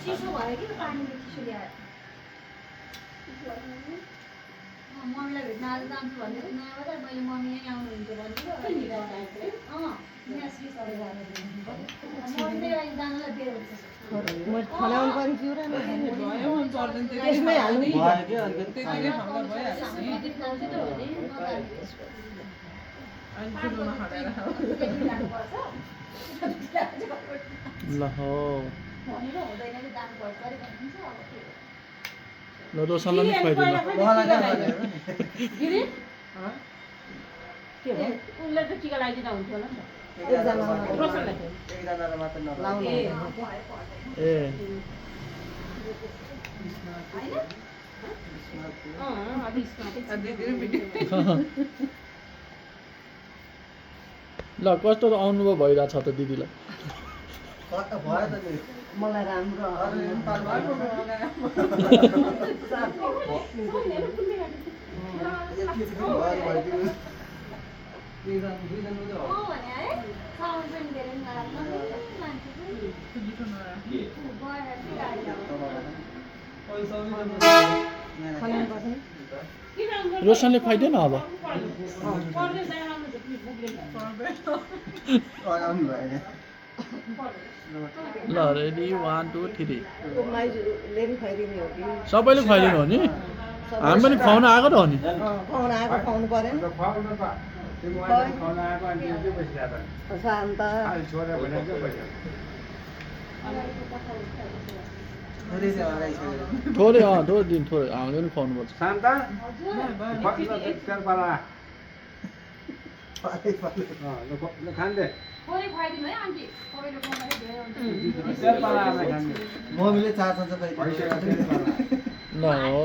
चिसो भयो कि पानीले चिसो ल्यायो मम्मीलाई भेट्न आज जान्छु भनेको नयाँ बजार मैले मम्मी यहीँ आउनुहुन्छ भनेको मम्मीले अहिले जानलाई बेर हुन्छ खनाउनु पनि जिउरा त्यसमै हाल्नु ल हो ल रोशनलाई नि खुवाइदिनु उनलाई त टिका लगाइदिँदा हुन्थ्यो होला नि त एकजनालाई मात्र नलाउनु ए ल कस्तो अनुभव भइरहेछ त दिदीलाई भयो त नि मलाई राम्रो रोशनले खुवाइदिएन अब ल रेडी 1 2 3 माइजूले पनि खुवाइदिने हो कि सबैले खुवाइदिनु हो नि हामी पनि खुवाउन आएको त हो नि खुवाउन आएको खुवाउनु पऱ्यो नि शान्त थोरै थोरै दिन थोरै हामीले पनि खुवाउनु पर्छ शान्त खान्दे मम्मीले चाहन्छ ल हो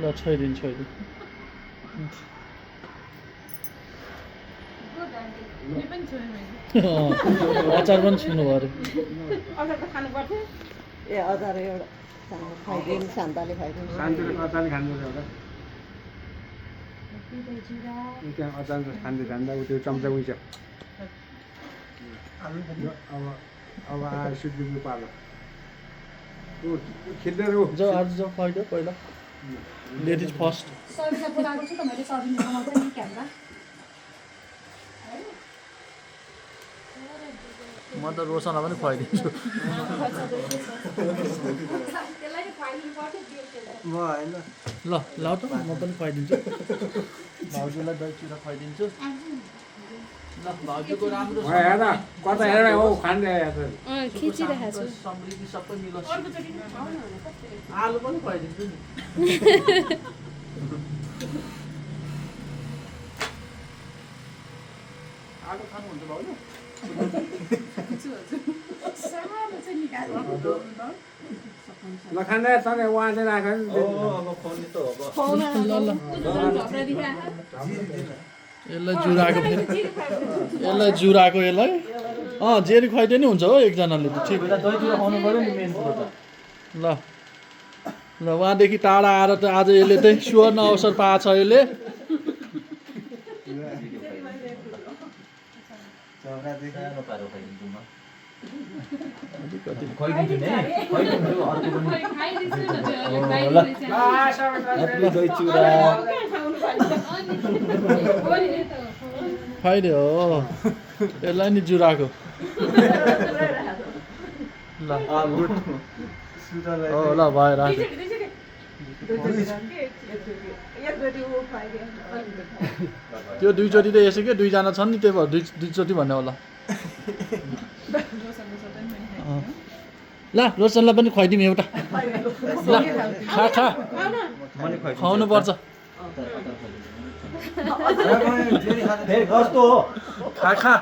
ल छोइदिनु छोइदिनु अचार पनि छुनु भयो अरे ए अचार एउटा खुवाइदिनु शान्तले खुवाइदिनु शान्तिले अचार खाँदैछ एउटा त्यहाँ अचार खाँदै खाँदा त्यो चम्चा उइछ अब आएर सुत्नु पार्लो खिच्दै रो जाऊ आज जाऊ खुवाइदेऊ पहिला लेडिज फर्स्ट सबिना बोलाएको छु त मैले सबिना बनाउँछ नि क्यामेरा म त रोशनलाई पनि खुवाइदिन्छु म होइन ल ल त म पनि खुवाइदिन्छु भाउजूलाई दही चिरा खुवाइदिन्छु ल भाउजूको राम्रो हेर कता हेर हो खाँदै खिचिरहेको छु समृद्धि सबै मिलोस् आलु पनि खुवाइदिन्छु नि आलु खानुहुन्छ भाउजू नखाँदा तपाईँ उहाँ चाहिँ राख यसलाई जुराएको फेरि यसलाई जुराएको यसलाई जेरी खुवाइदिए नि हुन्छ हो एकजनाले त ठिक ल ल उहाँदेखि टाढा आएर त आज यसले चाहिँ सुवर्ण अवसर पाएको छ यसले फाइदे हो यसलाई नि जुराको ल ल भयो राख त्यो दुईचोटि त यसो के दुईजना छन् नि त्यही भएर दुईचोटि भन्ने होला ल रोशनलाई पनि खुवाइदिउँ एउटा ल खा खा खुवाउनु पर्छ खा खा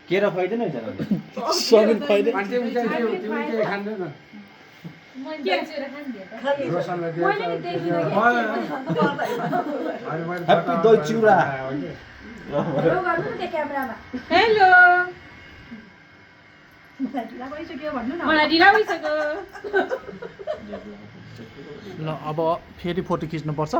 केरा खुवाइदिनु सबिन खुवाइदे ह्याप्पी दही चिउरा हेलो मलाई ढिला भइसक्यो ल अब फेरि फोटो खिच्नुपर्छ